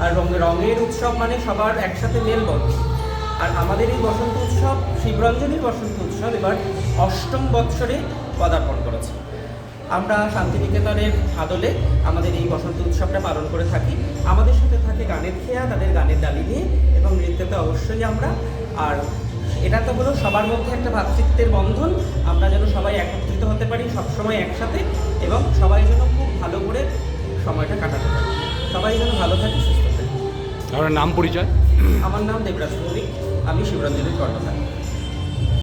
আর রঙের উৎসব মানে সবার একসাথে মেলবন্ধন। আর আমাদের এই বসন্ত উৎসব, শিবরঞ্জনীর বসন্ত উৎসব এবার 8ম বৎসরে পদার্পণ করেছে। আমরা শান্তিনিকেতনের আদলে আমাদের এই বসন্ত উৎসবটা পালন করে থাকি। আমাদের সাথে থাকে গানের খেয়া, তাদের গানের ডালি নিয়ে, এবং নৃত্যতে অবশ্যই আমরা। আর এটা তো হলো সবার মধ্যে একটা ভ্রাতৃত্বের বন্ধন। আমরা যেন সবাই একত্রিত হতে পারি সবসময় একসাথে, এবং সবাই যেন খুব ভালো করে সময়টা কাটাতে পারি। সবাই যেন ভালো থাকে, সুস্থ থাকে। আপনার নাম পরিচয়? আমার নাম দেবরাজ ভৌমিক, আমি শিবরঞ্জনীর কর্ণধার।